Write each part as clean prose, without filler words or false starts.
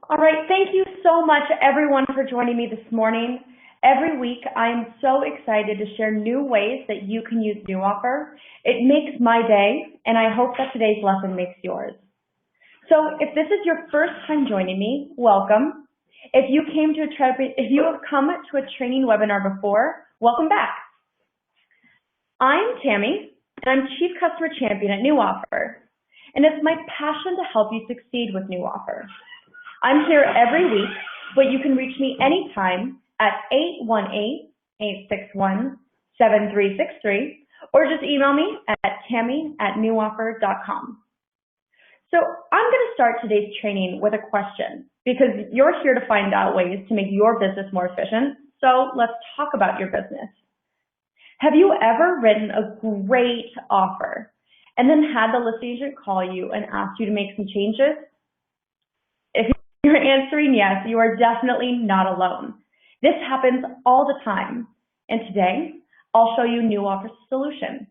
All right, thank you so much everyone for joining me this morning. Every week I am so excited to share new ways that you can use NewOffer. It makes my day, and I hope that today's lesson makes yours. So if this is your first time joining me, welcome. If you have come to a training webinar before, welcome back. I'm Tammy, and I'm Chief Customer Champion at NewOffer, and it's my passion to help you succeed with NewOffer. I'm here every week, but you can reach me anytime at 818-861-7363, or just email me at tammy@newoffer.com. So I'm going to start today's training with a question, because you're here to find out ways to make your business more efficient. So let's talk about your business. Have you ever written a great offer and then had the listing agent call you and ask you to make some changes? If you're answering yes, you are definitely not alone. This happens all the time. And today, I'll show you NewOffer's solution.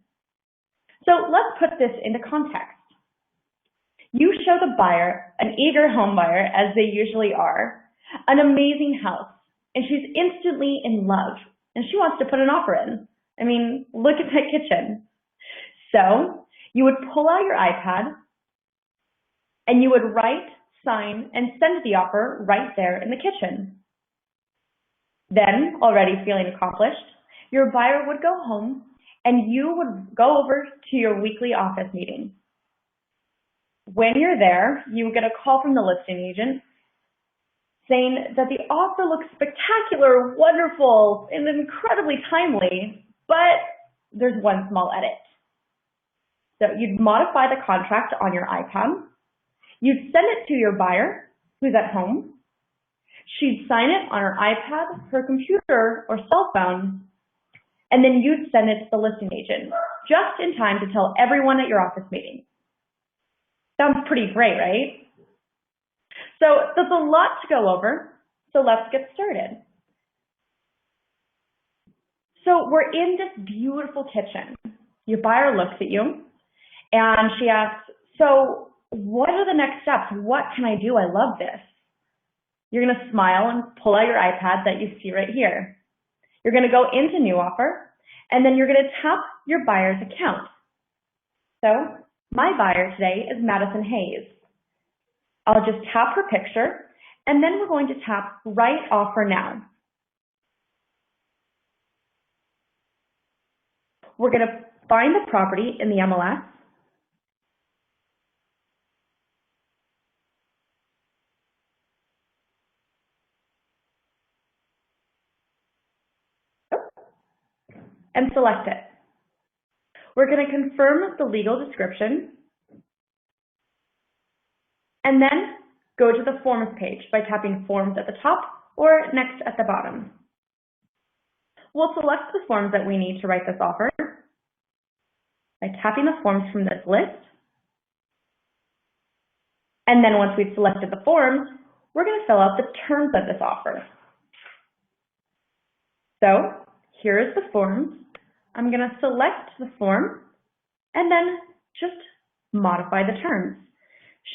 So let's put this into context. You show the buyer, an eager home buyer, as they usually are, an amazing house, and she's instantly in love, and she wants to put an offer in. I mean, look at that kitchen. So you would pull out your iPad, and you would write, sign, and send the offer right there in the kitchen. Then, already feeling accomplished, your buyer would go home, and you would go over to your weekly office meeting. When you're there, you get a call from the listing agent saying that the offer looks spectacular, wonderful, and incredibly timely, but there's one small edit. So you'd modify the contract on your iPad, you'd send it to your buyer, who's at home, she'd sign it on her iPad, her computer, or cell phone, and then you'd send it to the listing agent, just in time to tell everyone at your office meeting. Sounds pretty great, right? So there's a lot to go over, so let's get started. So we're in this beautiful kitchen. Your buyer looks at you, and she asks, so what are the next steps? What can I do? I love this. You're going to smile and pull out your iPad that you see right here. You're going to go into NewOffer, and then you're going to tap your buyer's account. So my buyer today is Madison Hayes. I'll just tap her picture, and then we're going to tap Write Offer Now. We're going to find the property in the MLS. And select it. We're going to confirm the legal description, and then go to the Forms page by tapping Forms at the top or Next at the bottom. We'll select the forms that we need to write this offer by tapping the forms from this list. And then once we've selected the forms, we're going to fill out the terms of this offer. So here's the forms. I'm going to select the form and then just modify the terms.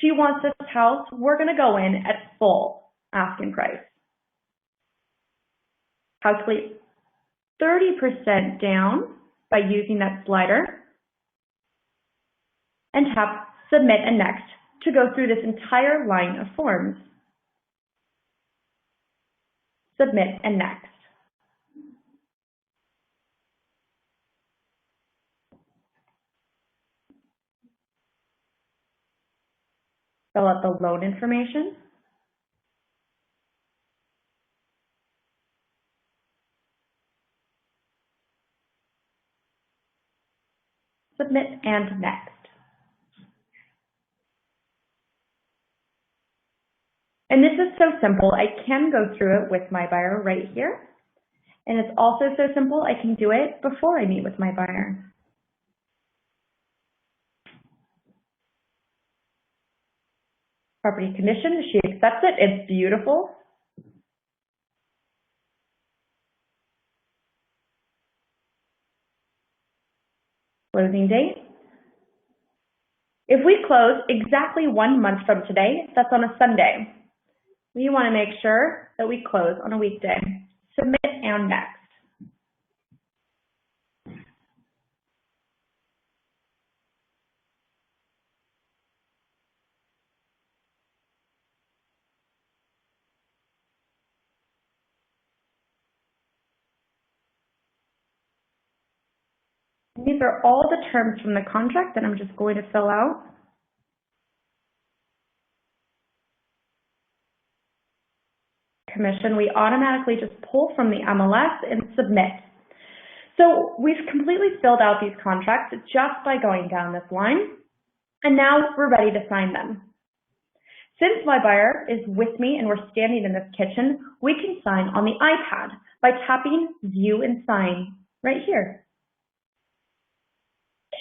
She wants this house. We're going to go in at full asking price. Calculate 30% down by using that slider and tap Submit and Next to go through this entire line of forms. Submit and Next. Fill out the loan information. Submit and Next. And this is so simple, I can go through it with my buyer right here. And it's also so simple, I can do it before I meet with my buyer. Property condition, she accepts it, it's beautiful. Closing date. If we close exactly 1 month from today, that's on a Sunday. we want to make sure that we close on a weekday. Submit and next. These are all the terms from the contract that I'm just going to fill out. Commission, we automatically just pull from the MLS and submit. So we've completely filled out these contracts just by going down this line, and now we're ready to sign them. Since my buyer is with me and we're standing in this kitchen, we can sign on the iPad by tapping View and Sign right here.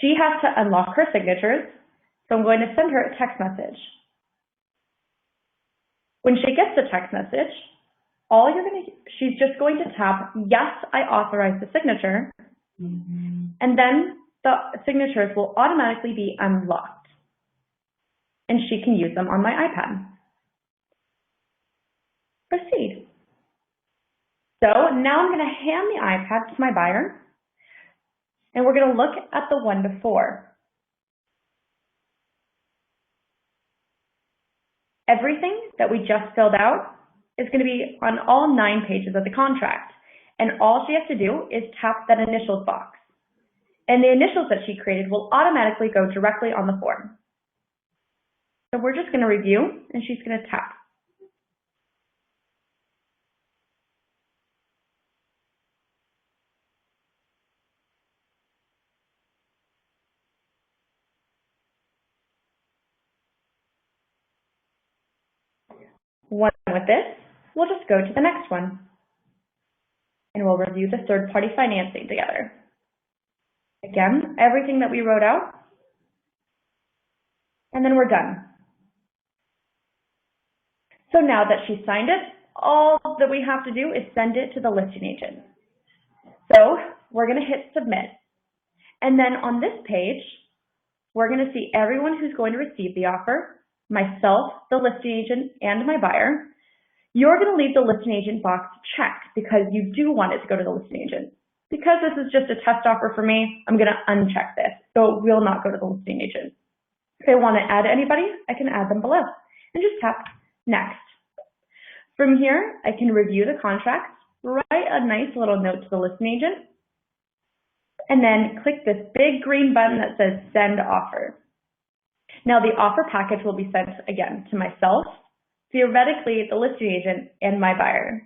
She has to unlock her signatures, so I'm going to send her a text message. When she gets the text message, she's just going to tap, yes, I authorize the signature, and then the signatures will automatically be unlocked, and she can use them on my iPad. Proceed. So now I'm going to hand the iPad to my buyer, and we're going to look at the one before. Everything that we just filled out is going to be on all 9 pages of the contract, and all she has to do is tap that initials box, and the initials that she created will automatically go directly on the form. So we're just going to review, and she's going to tap. Once done with this, we'll just go to the next one, and we'll review the third-party financing together. Again, everything that we wrote out, and then we're done. So now that she's signed it, all that we have to do is send it to the listing agent. So we're going to hit submit. And then on this page, we're going to see everyone who's going to receive the offer, myself, the listing agent, and my buyer. You're going to leave the listing agent box checked because you do want it to go to the listing agent. Because this is just a test offer for me, I'm going to uncheck this, so it will not go to the listing agent. If I want to add anybody, I can add them below and just tap next. From here, I can review the contract, write a nice little note to the listing agent, and then click this big green button that says send offer. Now the offer package will be sent again to myself, theoretically the listing agent, and my buyer.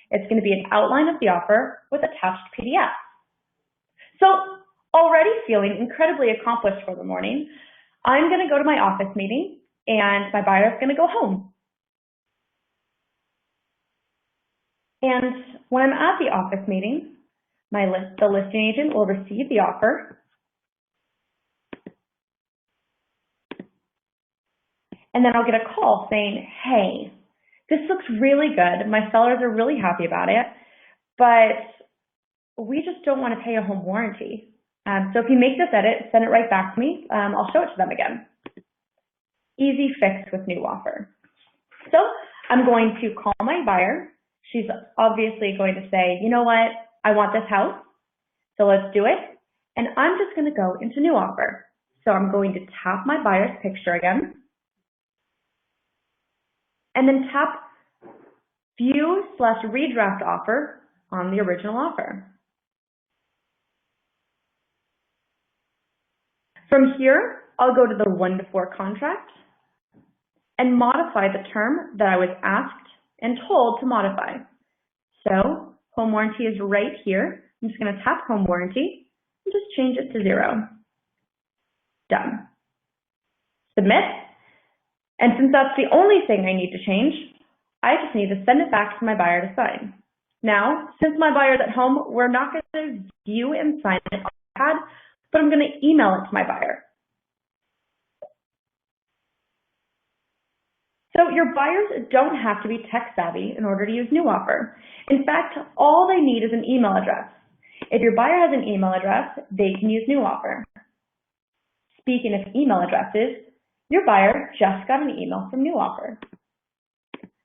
It's going to be an outline of the offer with attached PDF. So already feeling incredibly accomplished for the morning, I'm going to go to my office meeting and my buyer is going to go home. And when I'm at the office meeting, the listing agent will receive the offer, and then I'll get a call saying, hey, this looks really good. My sellers are really happy about it, but we just don't want to pay a home warranty. So if you make this edit, send it right back to me. I'll show it to them again. Easy fix with new offer. So I'm going to call my buyer. She's obviously going to say, you know what, I want this house, so let's do it. And I'm just going to go into new offer. So I'm going to tap my buyer's picture again, and then tap View/Redraft offer on the original offer. From here, I'll go to the 1-to-4 contract and modify the term that I was asked and told to modify. So home warranty is right here. I'm just going to tap home warranty and just change it to 0. Done. Submit. And since that's the only thing I need to change, I just need to send it back to my buyer to sign. Now, since my buyer's at home, we're not going to view and sign it on the iPad, but I'm going to email it to my buyer. So your buyers don't have to be tech savvy in order to use New Offer. In fact, all they need is an email address. If your buyer has an email address, they can use New Offer. Speaking of email addresses, your buyer just got an email from New Offer.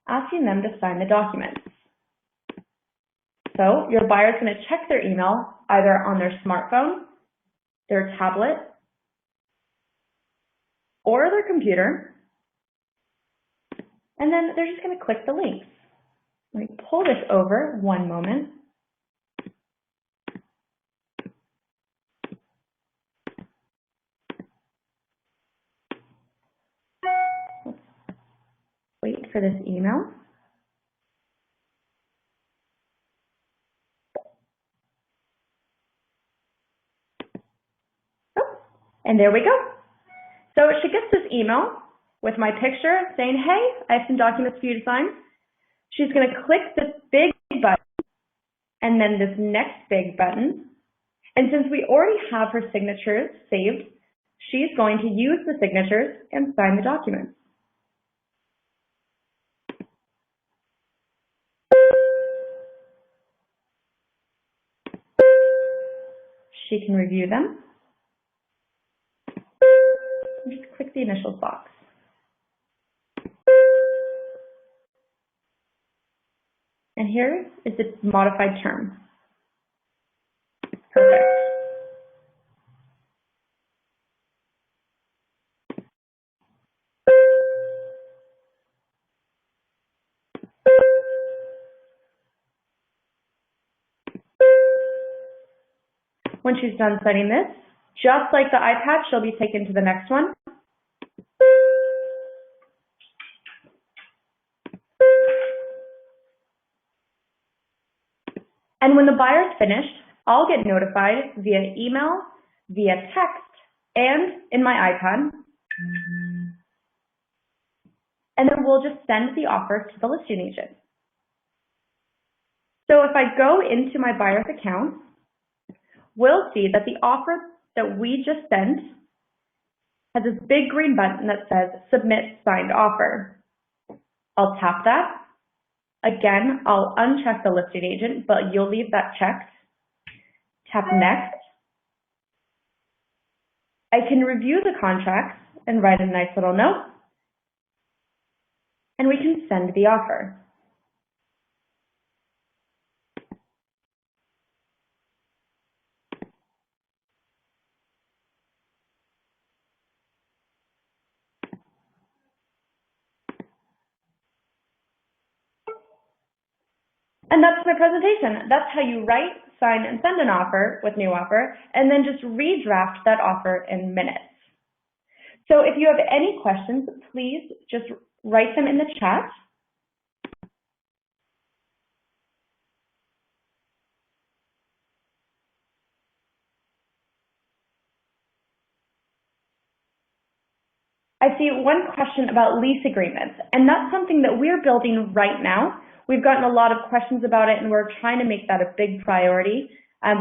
asking them to sign the documents. So your buyer is going to check their email either on their smartphone, their tablet, or their computer, and then they're just going to click the links. Let me pull this over one moment. Let's wait for this email. Oh, and there we go. So she gets this email with my picture saying, hey, I have some documents for you to sign. She's going to click this big button and then this next big button. And since we already have her signatures saved, she's going to use the signatures and sign the documents. She can review them. Just click the initials box. And here is the modified term. Perfect. When she's done signing this, just like the iPad, she'll be taken to the next one. And when the buyer's finished, I'll get notified via email, via text, and in my iPad. And then we'll just send the offer to the listing agent. So if I go into my buyer's account, we'll see that the offer that we just sent has this big green button that says Submit Signed Offer. I'll tap that. Again, I'll uncheck the listing agent, but you'll leave that checked. Tap Next. I can review the contracts and write a nice little note, and we can send the offer. And that's my presentation. That's how you write, sign, and send an offer with New Offer, and then just redraft that offer in minutes. So if you have any questions, please just write them in the chat. I see one question about lease agreements, and that's something that we're building right now. We've gotten a lot of questions about it, and we're trying to make that a big priority.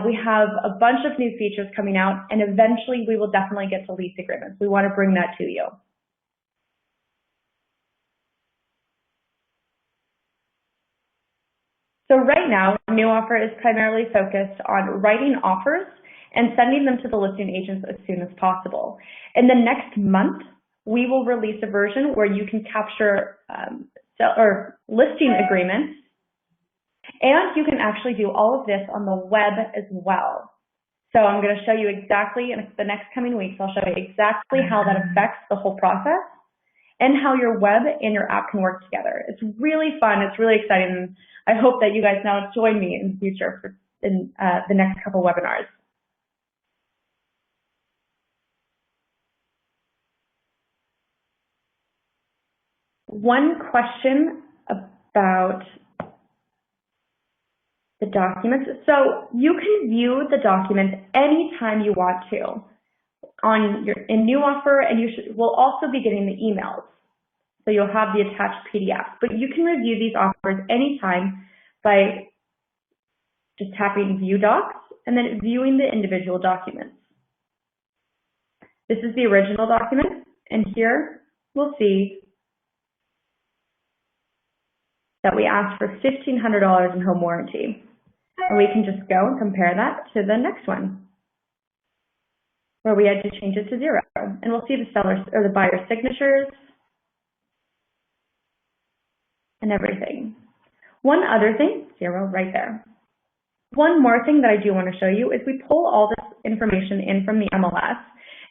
We have a bunch of new features coming out, and eventually we will definitely get to lease agreements. We want to bring that to you. So right now, New Offer is primarily focused on writing offers and sending them to the listing agents as soon as possible. In the next month, we will release a version where you can capture listing agreements, and you can actually do all of this on the web as well. So I'm going to show you exactly, in the next coming weeks, I'll show you exactly how that affects the whole process and how your web and your app can work together. It's really fun. It's really exciting. And I hope that you guys now join me in the future in the next couple webinars. One question about the documents. So you can view the documents anytime you want to in New Offer, and you will also be getting the emails. So you'll have the attached PDF, but you can review these offers anytime by just tapping View Docs and then viewing the individual documents. This is the original document, and here we'll see that we asked for $1,500 in home warranty. And we can just go and compare that to the next one, where we had to change it to 0. And we'll see the seller's or the buyer's signatures. and everything. One other thing, 0 right there. One more thing that I do want to show you is we pull all this information in from the MLS.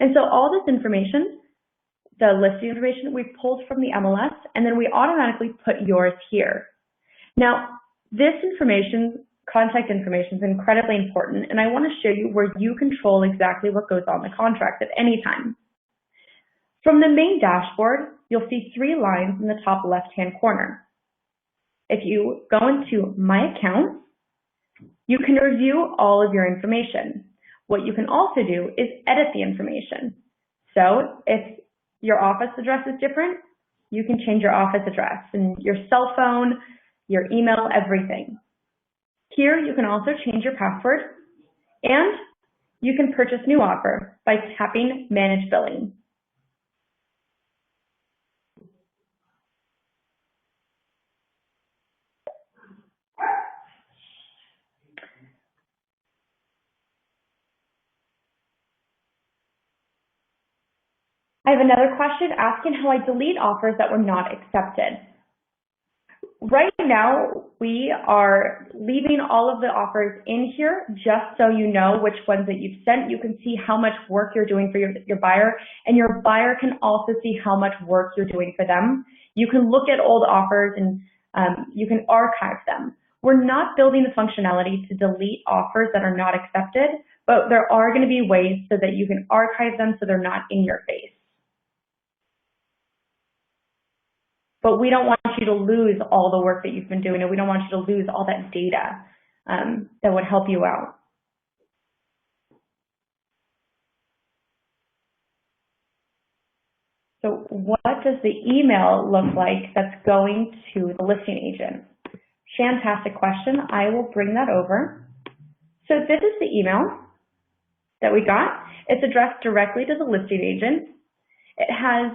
And so all this information, the listing information, we pulled from the MLS, and then we automatically put yours here. Now, this information, contact information, is incredibly important, and I want to show you where you control exactly what goes on the contract at any time. From the main dashboard, you'll see 3 lines in the top left-hand corner. If you go into My Account, you can review all of your information. What you can also do is edit the information. So if your office address is different, you can change your office address and your cell phone, your email, everything. Here you can also change your password, and you can purchase new offer by tapping Manage Billing. I have another question asking how I delete offers that were not accepted. Right now, we are leaving all of the offers in here just so you know which ones that you've sent. You can see how much work you're doing for your buyer, and your buyer can also see how much work you're doing for them. You can look at old offers and you can archive them. We're not building the functionality to delete offers that are not accepted, but there are going to be ways so that you can archive them so they're not in your face. But we don't want you to lose all the work that you've been doing, and we don't want you to lose all that data that would help you out. So what does the email look like that's going to the listing agent? Fantastic question. I will bring that over. So this is the email that we got. It's addressed directly to the listing agent. It has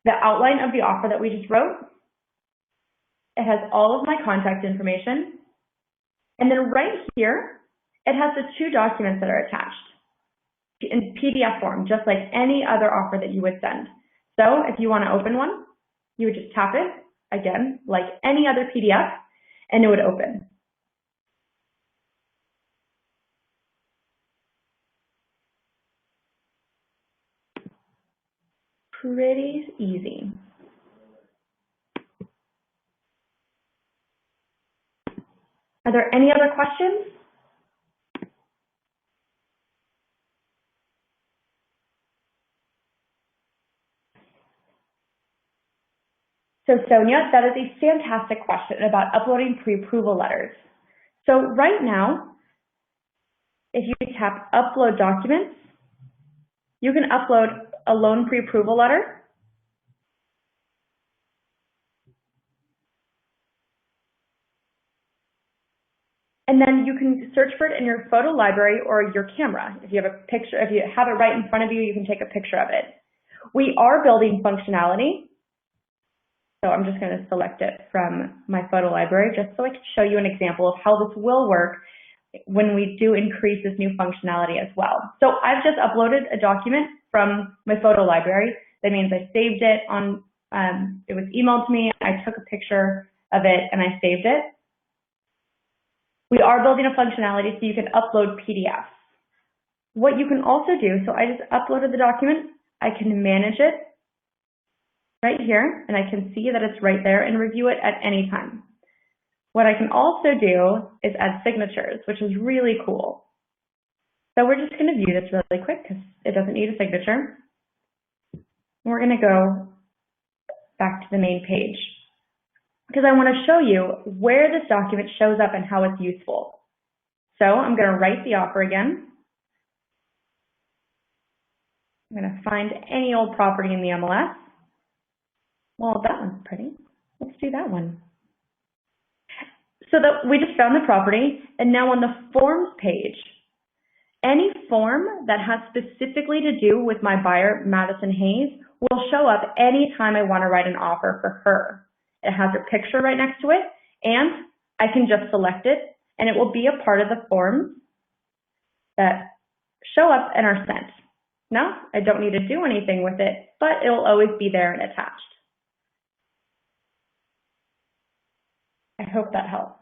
the outline of the offer that we just wrote. It has all of my contact information. And then right here, it has the 2 documents that are attached in PDF form, just like any other offer that you would send. So if you want to open one, you would just tap it, again, like any other PDF, and it would open. Pretty easy. Are there any other questions? So Sonia, that is a fantastic question about uploading pre-approval letters. So right now, if you tap Upload Documents, you can upload a loan pre-approval letter. And then you can search for it in your photo library or your camera. If you have a picture, if you have it right in front of you, you can take a picture of it. We are building functionality. So I'm just going to select it from my photo library just so I can show you an example of how this will work when we do increase this new functionality as well. So I've just uploaded a document from my photo library. That means I saved it on, it was emailed to me, I took a picture of it and I saved it. We are building a functionality so you can upload PDFs. What you can also do, so I just uploaded the document, I can manage it right here, and I can see that it's right there and review it at any time. What I can also do is add signatures, which is really cool. So we're just going to view this really quick because it doesn't need a signature. We're going to go back to the main page because I want to show you where this document shows up and how it's useful. So I'm going to write the offer again. I'm going to find any old property in the MLS. Well, that one's pretty. Let's do that one. So that we just found the property, and now on the forms page, any form that has specifically to do with my buyer, Madison Hayes, will show up anytime I want to write an offer for her. It has her picture right next to it, and I can just select it, and it will be a part of the forms that show up and are sent. No, I don't need to do anything with it, but it'll always be there and attached. I hope that helps.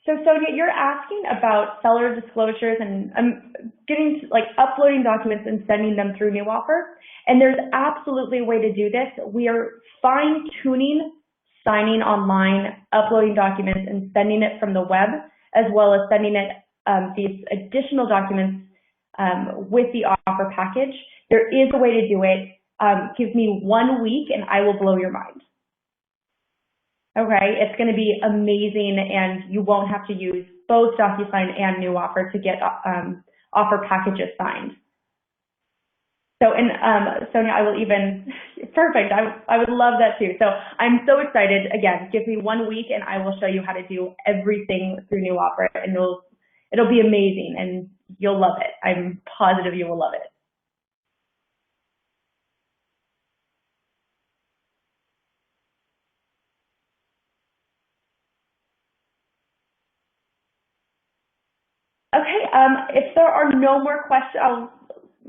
So Sonia, you're asking about seller disclosures and getting like uploading documents and sending them through New Offer. And there's absolutely a way to do this. We are fine tuning signing online, uploading documents, and sending it from the web, as well as sending it these additional documents with the offer package. There is a way to do it. Give me 1 week and I will blow your mind. Okay, it's going to be amazing, and you won't have to use both DocuSign and New Offer to get offer packages signed. So, and Sonia, I will even, perfect, I would love that too. So I'm so excited. Again, give me 1 week and I will show you how to do everything through New Offer, and it'll be amazing and you'll love it. I'm positive you will love it. Okay, if there are no more questions, I'll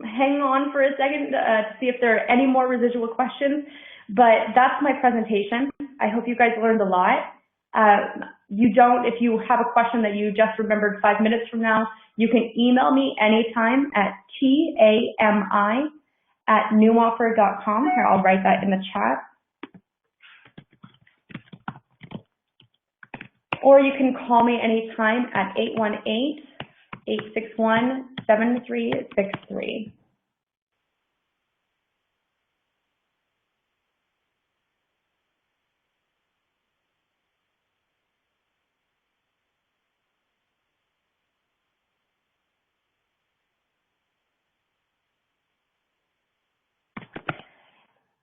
hang on for a second to see if there are any more residual questions, but that's my presentation. I hope you guys learned a lot. If you have a question that you just remembered 5 minutes from now, you can email me anytime at tami@newoffer.com. Here, I'll write that in the chat. Or you can call me anytime at 818-861-7363.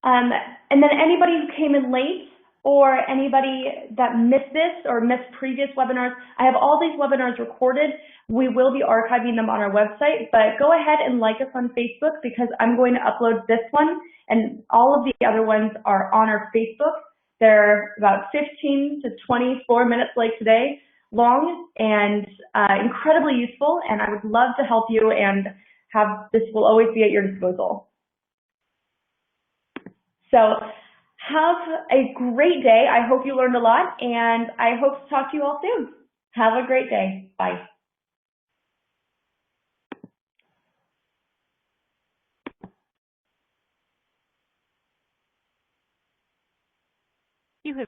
And then anybody who came in late or anybody that missed this or missed previous webinars, I have all these webinars recorded. We will be archiving them on our website, but go ahead and like us on Facebook because I'm going to upload this one, and all of the other ones are on our Facebook. They're about 15 to 24 minutes like today long and incredibly useful, and I would love to help you, and this will always be at your disposal. So have a great day. I hope you learned a lot, and I hope to talk to you all soon. Have a great day. Bye.